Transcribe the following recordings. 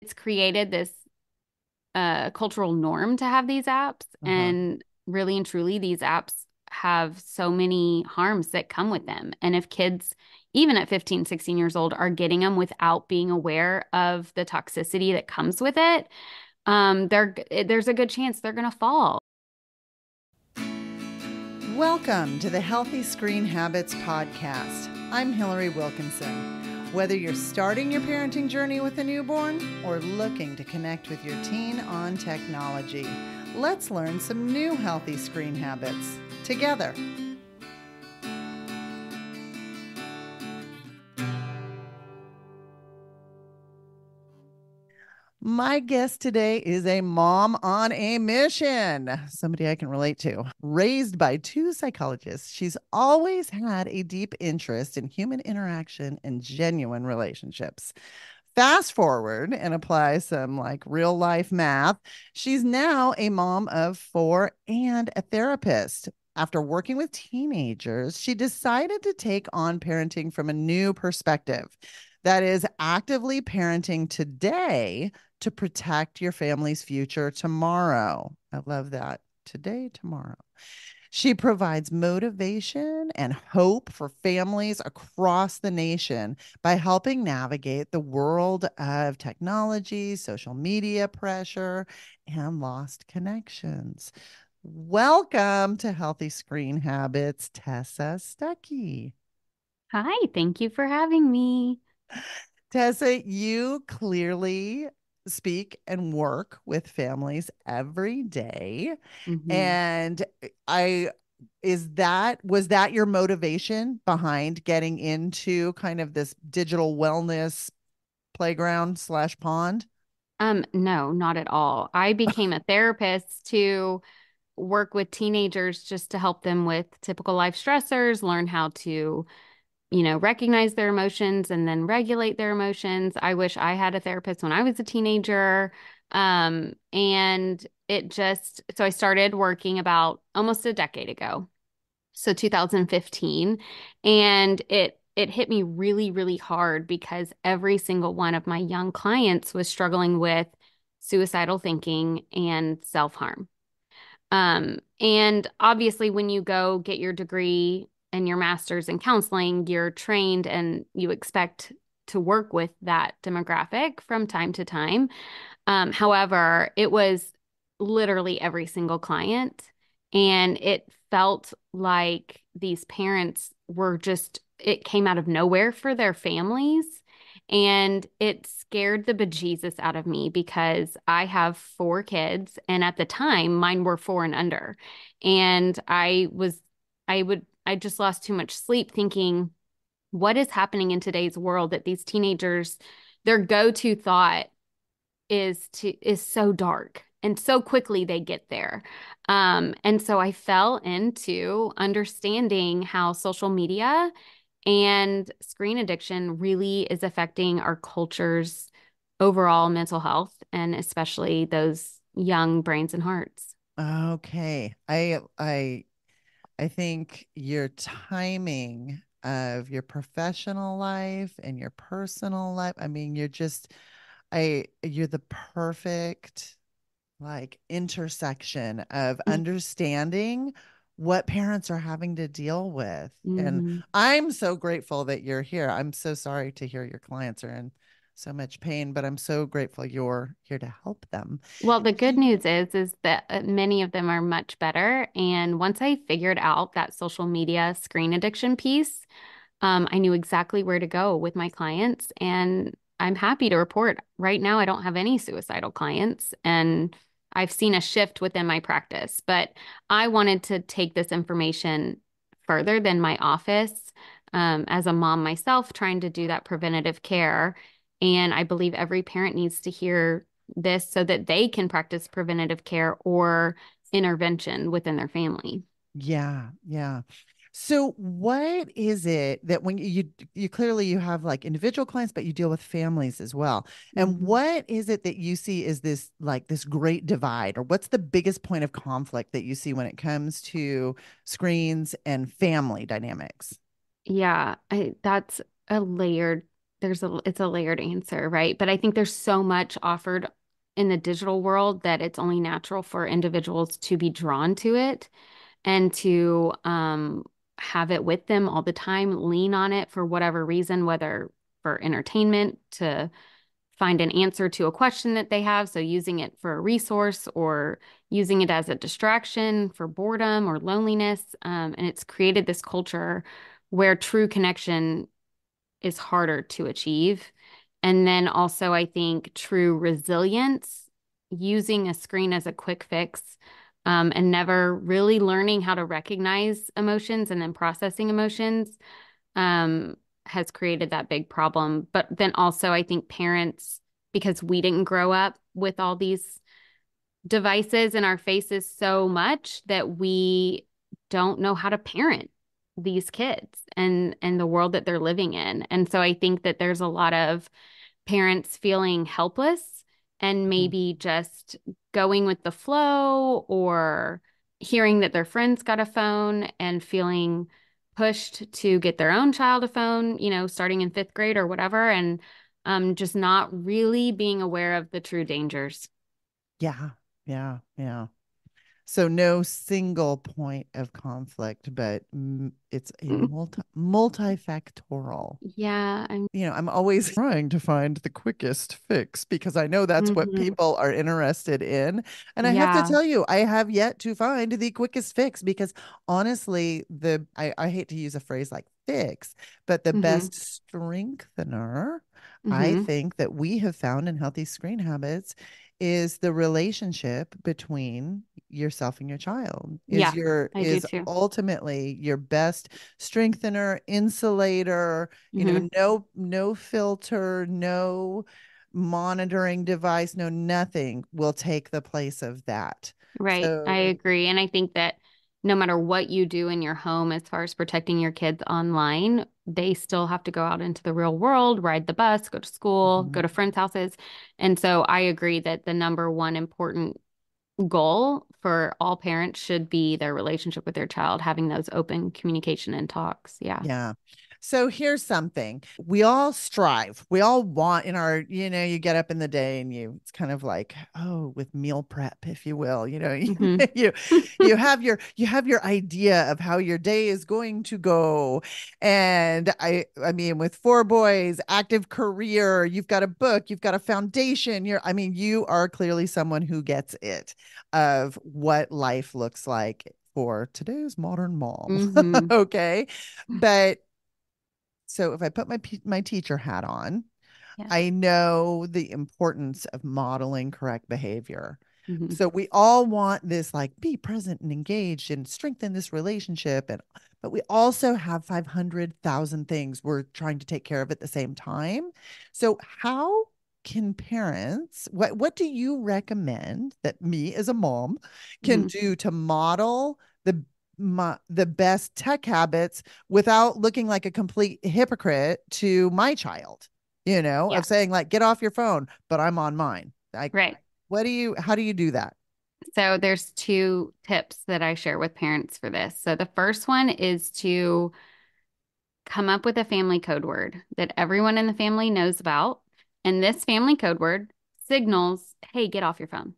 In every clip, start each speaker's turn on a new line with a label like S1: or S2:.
S1: It's created this cultural norm to have these apps.
S2: Uh-huh.
S1: And really and truly, these apps have so many harms that come with them. And if kids, even at 15, 16 years old, are getting them without being aware of the toxicity that comes with it, there's a good chance they're going to fall.
S2: Welcome to the Healthy Screen Habits Podcast. I'm Hillary Wilkinson. Whether you're starting your parenting journey with a newborn or looking to connect with your teen on technology, let's learn some new healthy screen habits together. My guest today is a mom on a mission, somebody I can relate to. Raised by two psychologists, she's always had a deep interest in human interaction and genuine relationships. Fast forward and apply some like real life math. She's now a mom of four and a therapist. After working with teenagers, she decided to take on parenting from a new perspective. That is actively parenting today to protect your family's future tomorrow. I love that. Today, tomorrow. She provides motivation and hope for families across the nation by helping navigate the world of technology, social media pressure, and lost connections. Welcome to Healthy Screen Habits, Tessa Stuckey.
S1: Hi, thank you for having me.
S2: Tessa, you clearly speak and work with families every day.
S1: Mhm.
S2: And I was that your motivation behind getting into kind of this digital wellness playground slash pond?
S1: No, not at all. I became a therapist to work with teenagers just to help them with typical life stressors, learn how to, recognize their emotions and then regulate their emotions. I wish I had a therapist when I was a teenager. And so I started working about almost a decade ago. So 2015, and it hit me really, really hard because every single one of my young clients was struggling with suicidal thinking and self-harm. And obviously, when you go get your degree and your master's in counseling, you're trained and you expect to work with that demographic from time to time. However, it was literally every single client, and it felt like these parents were just, it came out of nowhere for their families. And it scared the bejesus out of me because I have four kids, and at the time, mine were four and under. And I just lost too much sleep thinking, what is happening in today's world that these teenagers, their go-to thought is so dark and so quickly they get there. And so I fell into understanding how social media and screen addiction really is affecting our culture's overall mental health and especially those young brains and hearts.
S2: Okay. I think your timing of your professional life and your personal life, I mean, you're the perfect like intersection of understanding what parents are having to deal with. And
S1: Mm-hmm.
S2: I'm so grateful that you're here. I'm so sorry to hear your clients are in so much pain, but I'm so grateful you're here to help them.
S1: Well, the good news is that many of them are much better. And once I figured out that social media screen addiction piece, I knew exactly where to go with my clients. And I'm happy to report right now I don't have any suicidal clients. And I've seen a shift within my practice. But I wanted to take this information further than my office, as a mom myself, trying to do that preventative care. And I believe every parent needs to hear this so that they can practice preventative care or intervention within their family.
S2: Yeah, yeah. So what is it that when you clearly you have like individual clients, but you deal with families as well. And
S1: Mhm.
S2: what is it that you see is this like this great divide, or what's the biggest point of conflict that you see when it comes to screens and family dynamics?
S1: Yeah, that's a layered it's a layered answer, right? But I think there's so much offered in the digital world that it's only natural for individuals to be drawn to it and to have it with them all the time, lean on it for whatever reason, whether for entertainment, to find an answer to a question that they have. So using it for a resource or using it as a distraction for boredom or loneliness. And it's created this culture where true connection is harder to achieve. And then also, I think true resilience, using a screen as a quick fix, and never really learning how to recognize emotions and then processing emotions, um, has created that big problem. But then also, I think parents, because we didn't grow up with all these devices in our faces so much that we don't know how to parent these kids and the world that they're living in. And so I think that there's a lot of parents feeling helpless and
S2: Mhm.
S1: maybe just going with the flow or hearing that their friends got a phone and feeling pushed to get their own child a phone, starting in fifth grade or whatever, and just not really being aware of the true dangers.
S2: Yeah, yeah, yeah. So no single point of conflict, but it's a multifactorial.
S1: Yeah,
S2: I'm always trying to find the quickest fix because I know that's what
S1: mhm.
S2: people are interested in. And I have to
S1: Yeah.
S2: tell you, I have yet to find the quickest fix because honestly, I hate to use a phrase like fix, but the
S1: Hmm.
S2: best strengthener I
S1: Hmm.
S2: think that we have found in healthy screen habits is the relationship between yourself and your child
S1: Yeah, I do
S2: is
S1: too.
S2: ultimately your best strengthener, insulator,
S1: Hmm.
S2: no filter, no monitoring device, no nothing will take the place of that.
S1: Right. I
S2: So,
S1: agree. And I think that no matter what you do in your home as far as protecting your kids online, they still have to go out into the real world, ride the bus, go to school, go
S2: mhm.
S1: to friends' houses. And so I agree that the number one important goal for all parents should be their relationship with their child, having those open communication and talks. Yeah.
S2: Yeah. So here's something. We all strive. We all want in our, you get up in the day and it's kind of like, oh, with meal prep, if you will,
S1: Hmm.
S2: you you have your idea of how your day is going to go. And I mean, with four boys, active career, you've got a book, you've got a foundation. You are clearly someone who gets it of what life looks like for today's modern mom.
S1: Hmm.
S2: Okay. But so if I put my teacher hat on,
S1: Yeah.
S2: I know the importance of modeling correct behavior.
S1: Hmm.
S2: So we all want this like be present and engaged and strengthen this relationship but we also have 500,000 things we're trying to take care of at the same time. So how can parents what do you recommend that me as a mom can
S1: Hmm.
S2: do to model the best tech habits without looking like a complete hypocrite to my child?
S1: Yeah.
S2: Of saying like, get off your phone, but I'm on mine. Like,
S1: Right.
S2: how do you do that?
S1: So there's two tips that I share with parents for this. So the first one is to come up with a family code word that everyone in the family knows about. And this family code word signals, hey, get off your phone.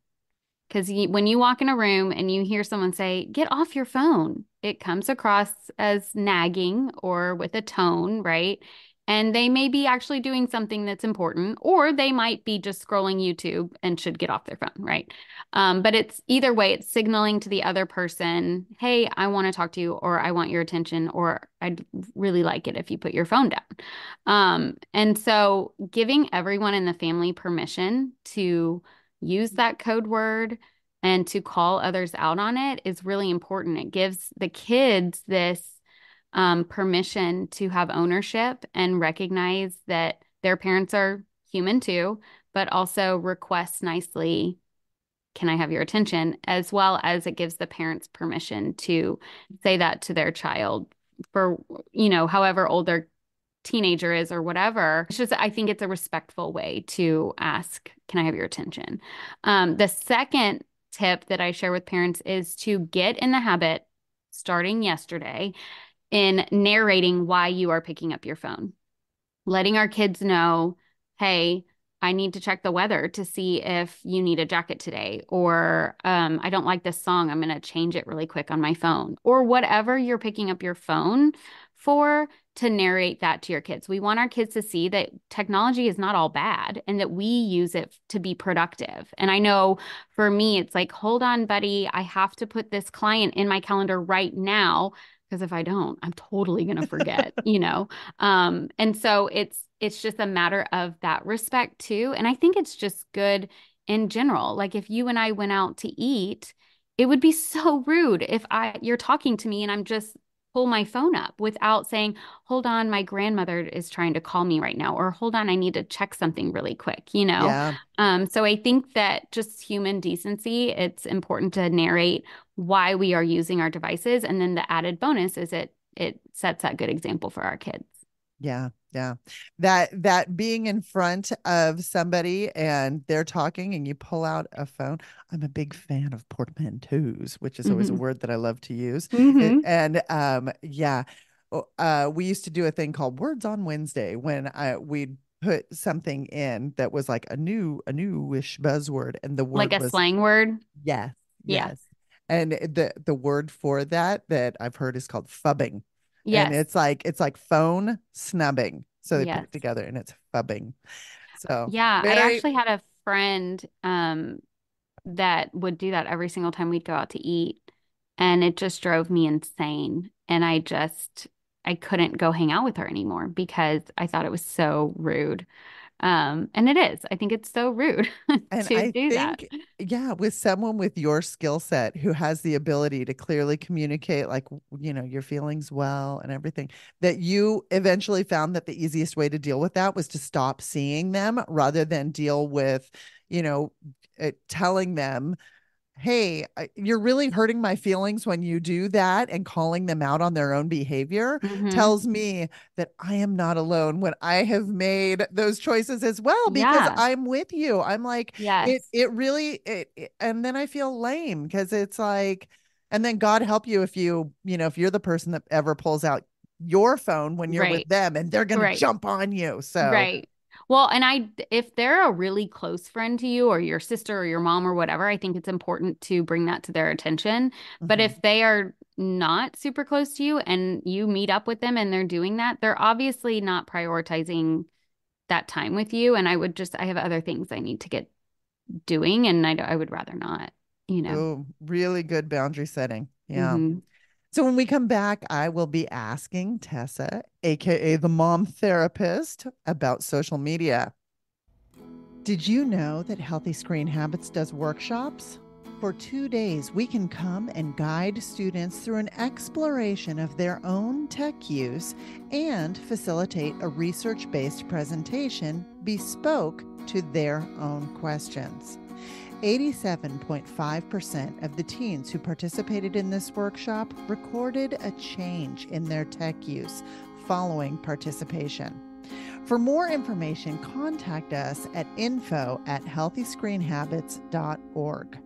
S1: Because when you walk in a room and you hear someone say, get off your phone, it comes across as nagging or with a tone, right? And they may be actually doing something that's important, or they might be just scrolling YouTube and should get off their phone, right? But it's either way, it's signaling to the other person, hey, I want to talk to you, or I want your attention, or I'd really like it if you put your phone down. And so giving everyone in the family permission to use that code word and to call others out on it is really important. It gives the kids this permission to have ownership and recognize that their parents are human too, but also request nicely, can I have your attention? As well as it gives the parents permission to say that to their child for, however old their teenager is or whatever. It's just, I think it's a respectful way to ask, can I have your attention? The second tip that I share with parents is to get in the habit, starting yesterday, in narrating why you are picking up your phone. letting our kids know, hey, I need to check the weather to see if you need a jacket today, or I don't like this song. I'm going to change it really quick on my phone, or whatever you're picking up your phone for to narrate that to your kids. We want our kids to see that technology is not all bad and that we use it to be productive. And I know for me, it's like, hold on, buddy, I have to put this client in my calendar right now. Because if I don't, I'm totally going to forget, you know? And so it's just a matter of that respect too. And I think it's just good in general. Like if you and I went out to eat, it would be so rude if you're talking to me and I'm just pull my phone up without saying, hold on, my grandmother is trying to call me right now, or hold on, I need to check something really quick, you know?
S2: Yeah.
S1: So I think that just human decency, it's important to narrate why we are using our devices. And then the added bonus is it sets that good example for our kids.
S2: Yeah, yeah. That being in front of somebody and they're talking and you pull out a phone. I'm a big fan of portmanteaus, which is always a
S1: Hmm.
S2: word that I love to use.
S1: Hmm.
S2: And yeah. We used to do a thing called Words on Wednesday when we'd put something in that was like a newish buzzword, and the
S1: Like
S2: word
S1: a
S2: was
S1: slang word.
S2: yes,
S1: Yeah.
S2: yes. And the word for that I've heard is called fubbing. And
S1: Yes.
S2: it's like phone snubbing. So they put
S1: Yes.
S2: it together and it's fubbing. So
S1: Yeah. I
S2: very
S1: actually had a friend that would do that every single time we'd go out to eat. And it just drove me insane. And I couldn't go hang out with her anymore because I thought it was so rude. And it is. I think it's so rude
S2: and
S1: to
S2: I
S1: do that.
S2: think, yeah, with someone with your skill set who has the ability to clearly communicate, like, your feelings well and everything, that you eventually found that the easiest way to deal with that was to stop seeing them rather than deal with, you know, telling them, hey, you're really hurting my feelings when you do that, and calling them out on their own behavior
S1: Hmm.
S2: tells me that I am not alone when I have made those choices as well, because
S1: Yeah.
S2: I'm with you. I'm like,
S1: Yes.
S2: it really, and then I feel lame because it's like, and then God help you if if you're the person that ever pulls out your phone when you're with
S1: Right.
S2: them and they're going to
S1: Right.
S2: jump on you. So,
S1: Right. Well, and if they're a really close friend to you or your sister or your mom or whatever, I think it's important to bring that to their attention. But
S2: mhm.
S1: if they are not super close to you and you meet up with them and they're doing that, they're obviously not prioritizing that time with you. And I have other things I need to get doing and I would rather not, you know.
S2: Oh, really good boundary setting. Yeah.
S1: Hmm.
S2: So when we come back, I will be asking Tessa, aka the mom therapist, about social media. Did you know that Healthy Screen Habits does workshops? For 2 days, we can come and guide students through an exploration of their own tech use and facilitate a research based presentation bespoke to their own questions. 87.5% of the teens who participated in this workshop recorded a change in their tech use following participation. For more information, contact us at info@healthyscreenhabits.org.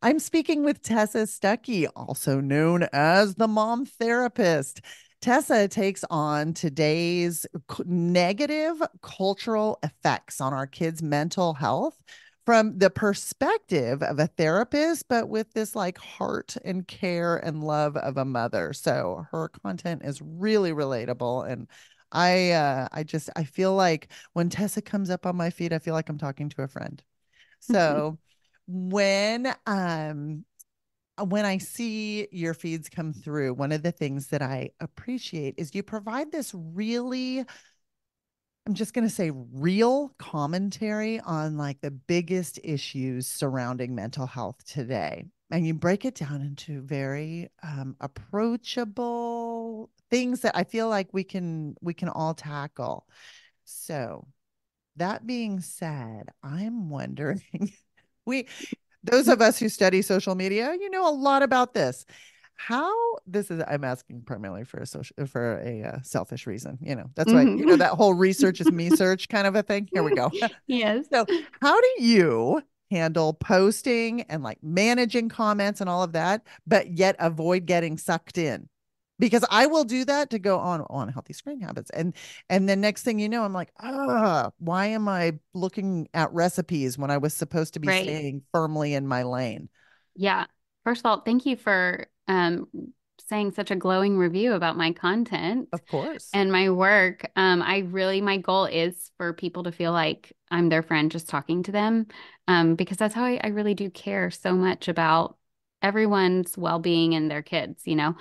S2: I'm speaking with Tessa Stuckey, also known as the mom therapist. Tessa takes on today's negative cultural effects on our kids' mental health from the perspective of a therapist, but with this like heart and care and love of a mother. So her content is really relatable. And I feel like when Tessa comes up on my feed, I feel like I'm talking to a friend. So when when I see your feeds come through, one of the things that I appreciate is you provide this really, I'm just going to say, real commentary on like the biggest issues surrounding mental health today. And you break it down into very approachable things that I feel like we can all tackle. So that being said, I'm wondering, we those of us who study social media, you know a lot about this. How this is I'm asking primarily for a social for a selfish reason. That's why
S1: Hmm.
S2: that whole research is me search kind of a thing. Here we go.
S1: Yes.
S2: So, how do you handle posting and like managing comments and all of that, but yet avoid getting sucked in? because I will do that to go on healthy screen habits. And then next thing you know, I'm like, why am I looking at recipes when I was supposed to be
S1: Right.
S2: staying firmly in my lane?
S1: Yeah. First of all, thank you for saying such a glowing review about my content
S2: Of course.
S1: and my work. My goal is for people to feel like I'm their friend just talking to them, because that's how I really do care so much about everyone's well-being and their kids, you know?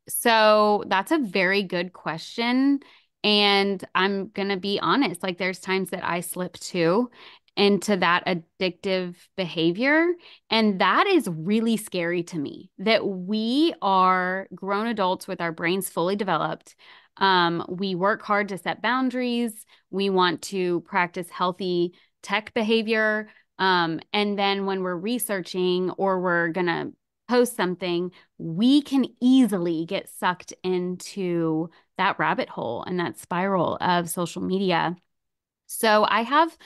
S1: So that's a very good question. And I'm gonna be honest, like there's times that I slip too into that addictive behavior. And that is really scary to me that we are grown adults with our brains fully developed. We work hard to set boundaries. We want to practice healthy tech behavior. And then when we're researching or we're going to post something, we can easily get sucked into that rabbit hole and that spiral of social media. So I have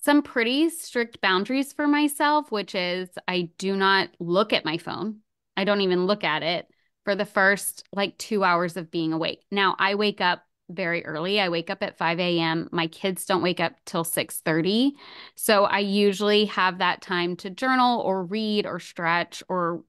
S1: some pretty strict boundaries for myself, which is I do not look at my phone. I don't even look at it for the first like 2 hours of being awake. Now, I wake up very early. I wake up at 5 a.m. My kids don't wake up till 6:30. So I usually have that time to journal or read or stretch or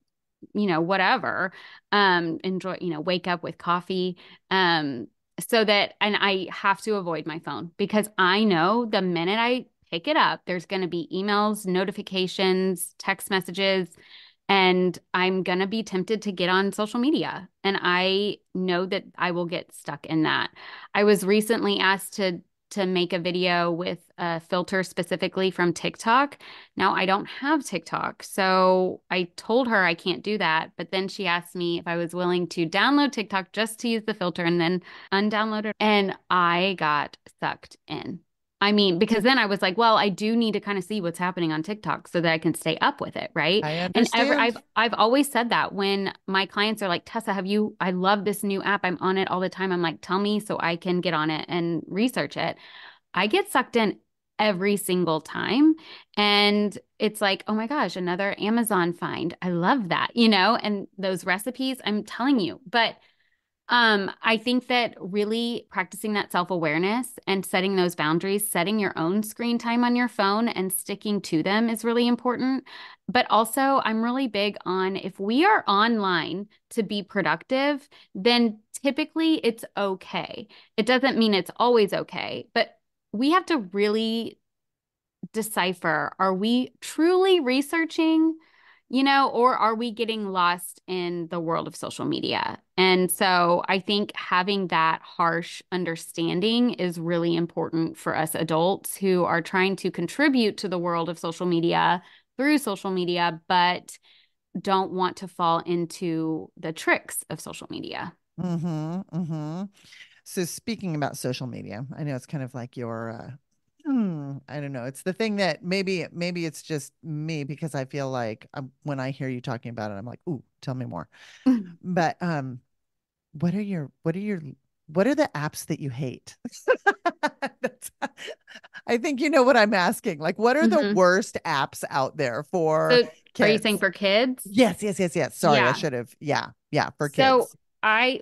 S1: whatever. Enjoy, wake up with coffee. Um, so that, and I have to avoid my phone because I know the minute I pick it up, there's going to be emails, notifications, text messages, and I'm going to be tempted to get on social media. And I know that I will get stuck in that. I was recently asked to make a video with a filter specifically from TikTok. Now, I don't have TikTok, so I told her I can't do that. But then she asked me if I was willing to download TikTok just to use the filter and then undownload it. And I got sucked in. I mean, because then I was like, well, I do need to kind of see what's happening on TikTok so that I can stay up with it, right?
S2: I
S1: And
S2: understand.
S1: I've always said that when my clients are like, Tessa, I love this new app. I'm on it all the time. I'm like, tell me so I can get on it and research it. I get sucked in every single time. And it's like, oh my gosh, another Amazon find. I love that, and those recipes, I'm telling you. But I think that really practicing that self-awareness and setting those boundaries, setting your own screen time on your phone and sticking to them is really important. But also, I'm really big on if we are online to be productive, then typically it's okay. It doesn't mean it's always okay, but we have to really decipher, are we truly researching, or are we getting lost in the world of social media? And so I think having that harsh understanding is really important for us adults who are trying to contribute to the world of social media through social media, but don't want to fall into the tricks of social media.
S2: Mm-hmm. Mm-hmm. So speaking about social media, I know it's kind of like your I don't know. It's the thing that maybe it's just me because I feel like when I hear you talking about it, I'm like, ooh, tell me more. But what are what are the apps that you hate? That's, I think you know what I'm asking. Like, what are the
S1: Mhm.
S2: worst apps out there for
S1: So are you saying
S2: kids?
S1: for kids?
S2: Yes, yes, yes, yes. Sorry, I
S1: Yeah.
S2: should have. Yeah, yeah, for
S1: So
S2: kids.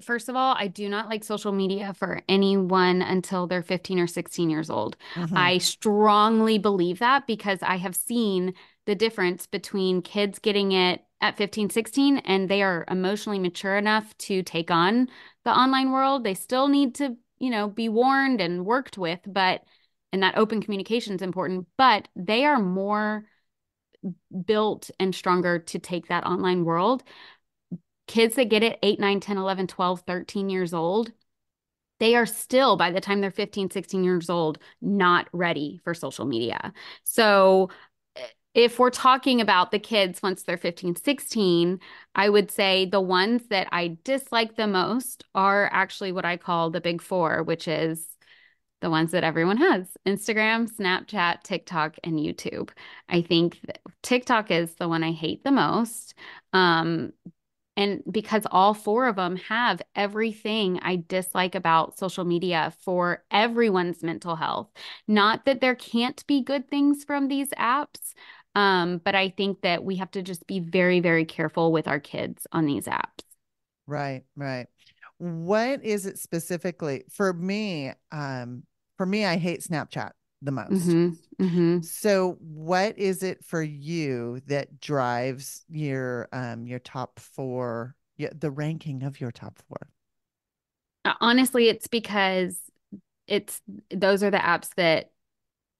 S1: first of all, I do not like social media for anyone until they're 15 or 16 years old.
S2: Hmm.
S1: I strongly believe that because I have seen the difference between kids getting it at 15, 16, and they are emotionally mature enough to take on the online world. They still need to, be warned and worked with, and that open communication is important, but they are more built and stronger to take that online world. Kids that get it 8, 9, 10, 11, 12, 13 years old, they are still, by the time they're 15, 16 years old, not ready for social media. So if we're talking about the kids once they're 15, 16, I would say the ones that I dislike the most are actually what I call the big four, which is the ones that everyone has: Instagram, Snapchat, TikTok, and YouTube. I think TikTok is the one I hate the most. Um, and because all four of them have everything I dislike about social media for everyone's mental health. Not that there can't be good things from these apps, but I think that we have to just be very, very careful with our kids on these apps.
S2: Right, right. What is it specifically for me? For me, I hate Snapchat the most.
S1: Mm-hmm. Mm-hmm.
S2: So what is it for you that drives your top four, yeah, the ranking of your top four?
S1: Honestly, it's because it's those are the apps that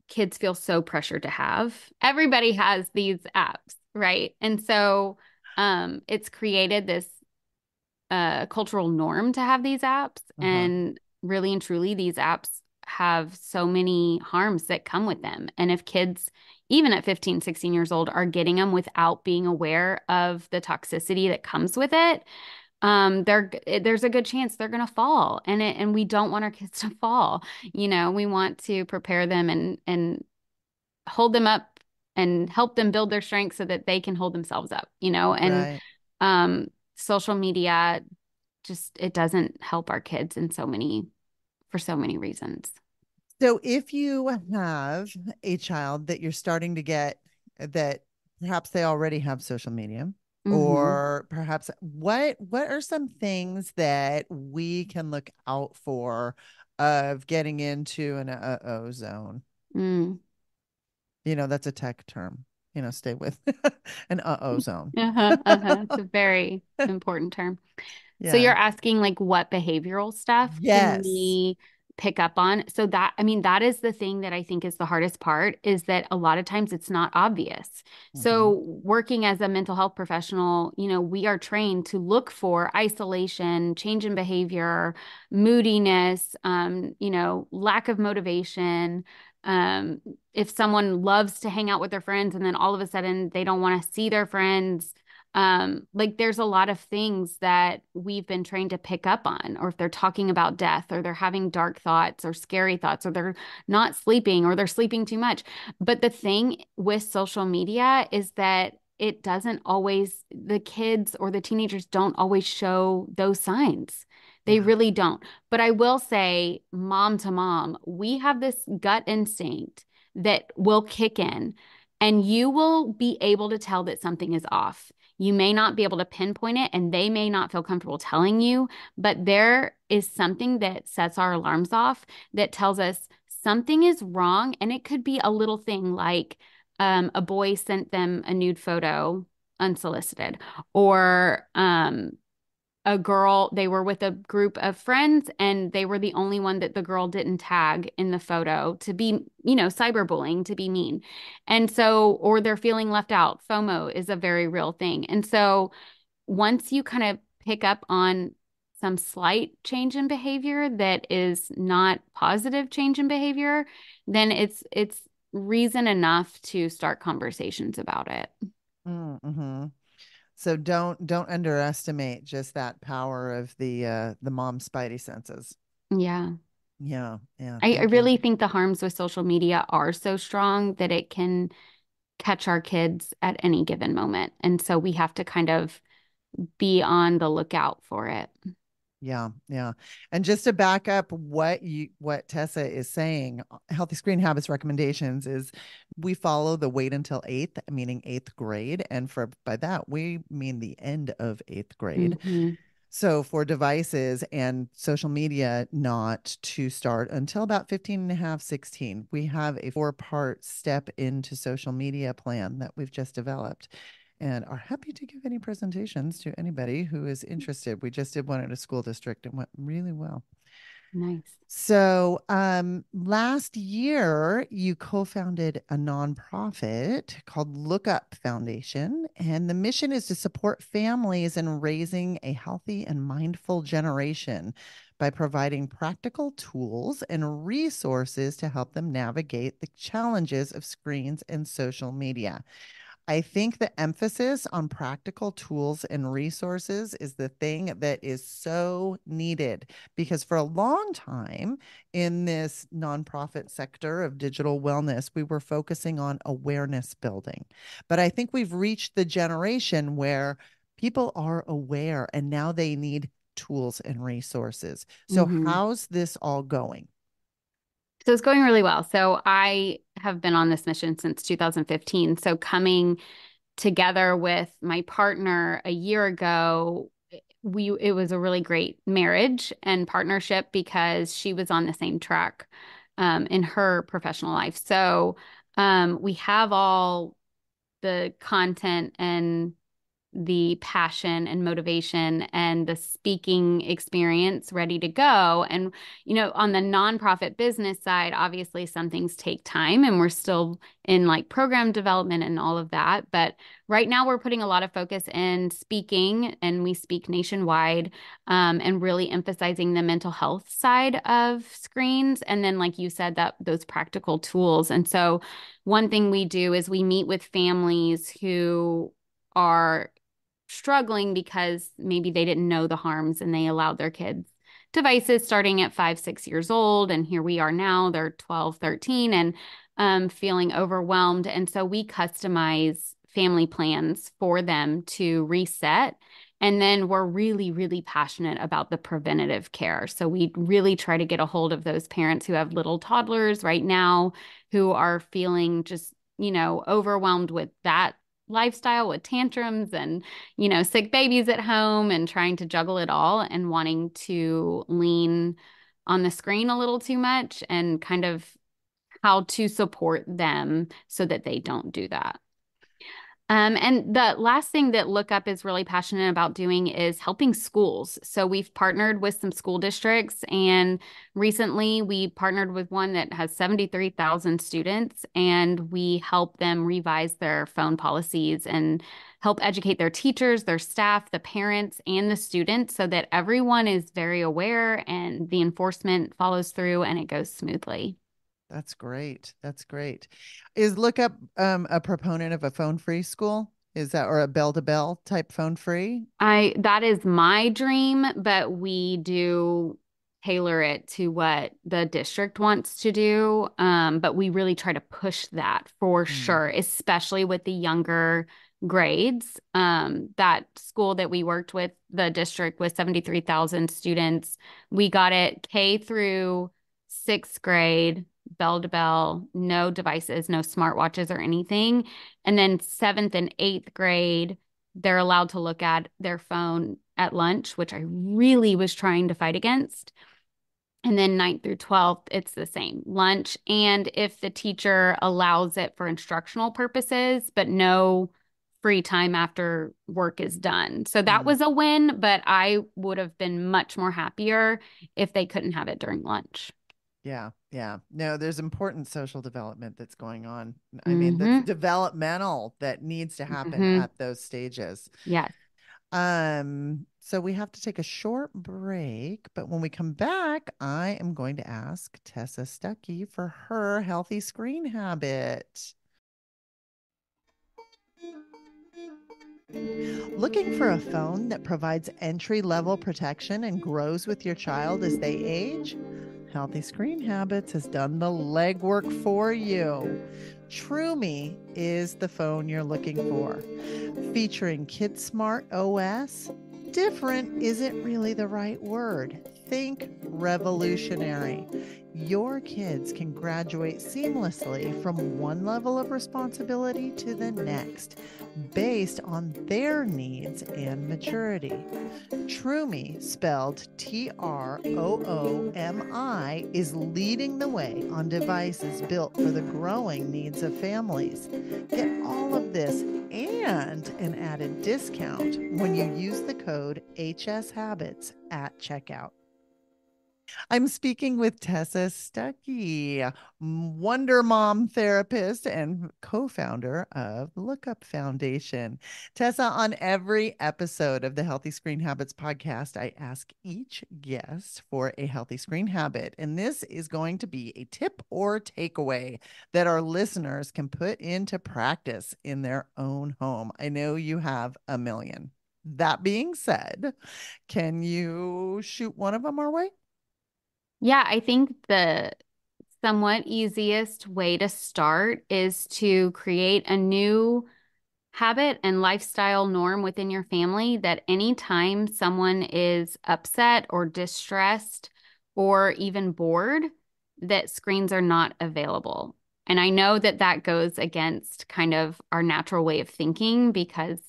S1: kids feel so pressured to have. Everybody has these apps, right? And so it's created this cultural norm to have these apps.
S2: Uh-huh.
S1: And really and truly, these apps have so many harms that come with them. And if kids, even at 15, 16 years old, are getting them without being aware of the toxicity that comes with it, there's a good chance they're going to fall. And we don't want our kids to fall. We want to prepare them and hold them up and help them build their strength so that they can hold themselves up, and
S2: Right.
S1: um social media just it doesn't help our kids for so many reasons.
S2: So if you have a child that you're starting to get that perhaps they already have social media,
S1: Mm-hmm.
S2: or perhaps what are some things that we can look out for of getting into an uh-oh zone?
S1: Mm.
S2: That's a tech term. Stay with an uh-oh zone.
S1: Uh-huh, uh-huh. It's a very important term. So
S2: Yeah.
S1: you're asking like what behavioral stuff can
S2: Yes.
S1: we pick up on? So that, I mean, that is the thing that I think is the hardest part is that a lot of times it's not obvious.
S2: Hmm.
S1: So working as a mental health professional, we are trained to look for isolation, change in behavior, moodiness, lack of motivation. Um, if someone loves to hang out with their friends and then all of a sudden they don't want to see their friends, like there's a lot of things that we've been trained to pick up on, or if they're talking about death, or they're having dark thoughts or scary thoughts, or they're not sleeping, or they're sleeping too much. But the thing with social media is that it doesn't always, the kids or the teenagers don't always show those signs. They
S2: Yeah.
S1: really don't. But I will say, mom to mom, we have this gut instinct that will kick in, and you will be able to tell that something is off. You may not be able to pinpoint it, and they may not feel comfortable telling you, but there is something that sets our alarms off that tells us something is wrong. And it could be a little thing like a boy sent them a nude photo unsolicited, or a girl, they were with a group of friends and they were the only one that the girl didn't tag in the photo to be, cyberbullying, to be mean. And so, or they're feeling left out. FOMO is a very real thing. And so, once you kind of pick up on some slight change in behavior that is not positive change in behavior, then it's reason enough to start conversations about it.
S2: Mm-hmm. So don't underestimate just that power of the mom spidey senses.
S1: Yeah.
S2: Yeah, yeah.
S1: I
S2: Thank you.
S1: really think the harms with social media are so strong that it can catch our kids at any given moment. And so we have to kind of be on the lookout for it.
S2: Yeah, yeah. And just to back up what Tessa is saying, Healthy Screen Habits recommendations is we follow the wait until eighth, meaning eighth grade. And for by that we mean the end of eighth grade.
S1: Hmm.
S2: So for devices and social media not to start until about 15 and a half, 16, we have a four-part step into social media plan that we've just developed and are happy to give any presentations to anybody who is interested. We just did one at a school district and went really well.
S1: Nice.
S2: So, last year you co-founded a nonprofit called Look Up Foundation, and the mission is to support families in raising a healthy and mindful generation by providing practical tools and resources to help them navigate the challenges of screens and social media. I think the emphasis on practical tools and resources is the thing that is so needed because for a long time in this nonprofit sector of digital wellness, we were focusing on awareness building. But I think we've reached the generation where people are aware and now they need tools and resources. So,
S1: Hmm.
S2: how's this all going?
S1: So it's going really well. So I have been on this mission since 2015. So coming together with my partner a year ago, it was a really great marriage and partnership because she was on the same track in her professional life. So we have all the content and the passion and motivation and the speaking experience ready to go. And, on the nonprofit business side, obviously some things take time and we're still in like program development and all of that. But right now we're putting a lot of focus in speaking and we speak nationwide, and really emphasizing the mental health side of screens. And then, like you said, that those practical tools. And so one thing we do is we meet with families who are struggling because maybe they didn't know the harms and they allowed their kids devices starting at 5, 6 years old. And here we are now, they're 12, 13, and feeling overwhelmed. And so we customize family plans for them to reset. And then we're really, really passionate about the preventative care. So we really try to get a hold of those parents who have little toddlers right now who are feeling just, overwhelmed with that lifestyle with tantrums and, sick babies at home and trying to juggle it all and wanting to lean on the screen a little too much and kind of how to support them so that they don't do that. And the last thing that Look Up is really passionate about doing is helping schools. So we've partnered with some school districts, and recently we partnered with one that has 73,000 students, and we help them revise their phone policies and help educate their teachers, their staff, the parents, and the students so that everyone is very aware and the enforcement follows through and it goes smoothly.
S2: That's great. That's great. Is Lookup a proponent of a phone-free school? Is that or a bell-to-bell type phone-free?
S1: That is my dream, but we do tailor it to what the district wants to do. But we really try to push that for
S2: Mm.
S1: sure, especially with the younger grades. That school that we worked with, the district with 73,000 students, we got it K through sixth grade, bell to bell, no devices, no smartwatches or anything. And then seventh and eighth grade, they're allowed to look at their phone at lunch, which I really was trying to fight against. And then ninth through 12th, it's the same lunch. And if the teacher allows it for instructional purposes, but no free time after work is done. So that
S2: Mm.
S1: was a win, but I would have been much more happier if they couldn't have it during lunch.
S2: Yeah, yeah. No, there's important social development that's going on. I mean, that's
S1: Mm-hmm.
S2: developmental that needs to happen
S1: Mm-hmm.
S2: at those stages.
S1: Yes.
S2: So we have to take a short break, but when we come back, I am going to ask Tessa Stuckey for her healthy screen habit. Looking for a phone that provides entry-level protection and grows with your child as they age? Healthy Screen Habits has done the legwork for you. TrueMe is the phone you're looking for. Featuring KidSmart OS, different isn't really the right word. Think revolutionary. Your kids can graduate seamlessly from one level of responsibility to the next based on their needs and maturity. TrueMe, spelled TROOMI, is leading the way on devices built for the growing needs of families. Get all of this and an added discount when you use the code HSHabits at checkout. I'm speaking with Tessa Stuckey, Wonder Mom therapist and co-founder of Lookup Foundation. Tessa, on every episode of the Healthy Screen Habits podcast, I ask each guest for a healthy screen habit. And this is going to be a tip or takeaway that our listeners can put into practice in their own home. I know you have a million. That being said, can you shoot one of them our way?
S1: Yeah, I think the somewhat easiest way to start is to create a new habit and lifestyle norm within your family that anytime someone is upset or distressed or even bored, that screens are not available. And I know that that goes against kind of our natural way of thinking because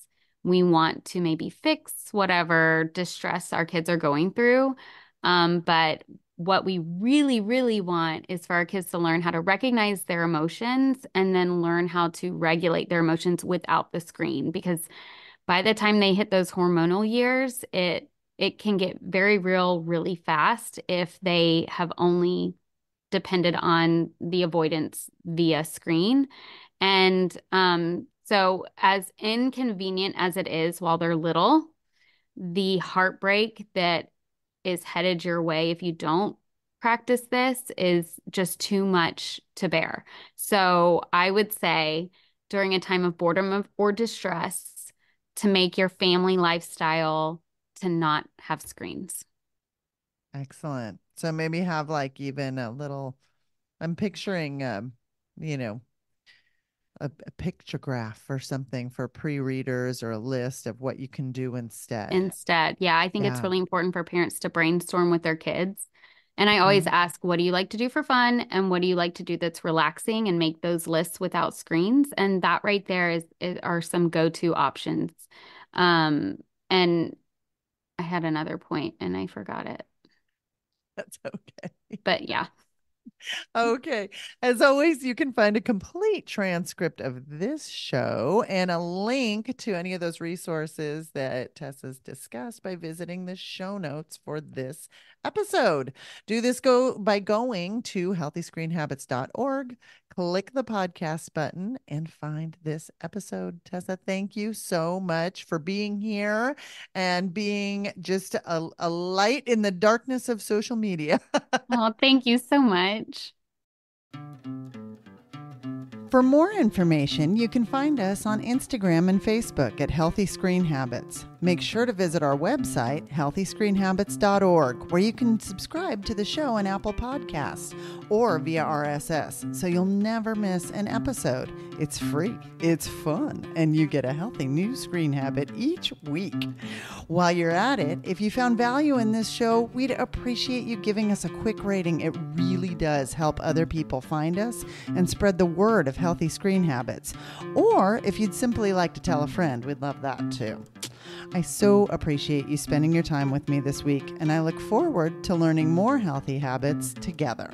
S1: we want to maybe fix whatever distress our kids are going through. But what we really, really want is for our kids to learn how to recognize their emotions and then learn how to regulate their emotions without the screen. Because by the time they hit those hormonal years, it can get very real really fast if they have only depended on the avoidance via screen. And so, as inconvenient as it is while they're little, the heartbreak that is headed your way if you don't practice this is just too much to bear. So, I would say during a time of boredom or distress, to make your family lifestyle to not have screens.
S2: Excellent. So maybe have like even a little, I'm picturing, you know, a pictograph or something for pre-readers or a list of what you can do instead.
S1: Instead. Yeah, I think it's
S2: Yeah.
S1: really important for parents to brainstorm with their kids. And I always
S2: Mhm.
S1: ask, what do you like to do for fun? And what do you like to do that's relaxing and make those lists without screens? And that right there are some go-to options. And I had another point and I forgot it.
S2: That's okay.
S1: But yeah.
S2: Okay. As always, you can find a complete transcript of this show and a link to any of those resources that Tessa's discussed by visiting the show notes for this episode. Do this go by going to healthyscreenhabits.org, click the podcast button, and find this episode. Tessa, thank you so much for being here and being just a light in the darkness of social media.
S1: Well, thank you so much.
S2: For more information, you can find us on Instagram and Facebook at Healthy Screen Habits. Make sure to visit our website, healthyscreenhabits.org, where you can subscribe to the show on Apple Podcasts or via RSS, so you'll never miss an episode. It's free, it's fun, and you get a healthy new screen habit each week. While you're at it, if you found value in this show, we'd appreciate you giving us a quick rating. It really does help other people find us and spread the word of healthy screen habits. Or if you'd simply like to tell a friend, we'd love that too. I so appreciate you spending your time with me this week, and I look forward to learning more healthy habits together.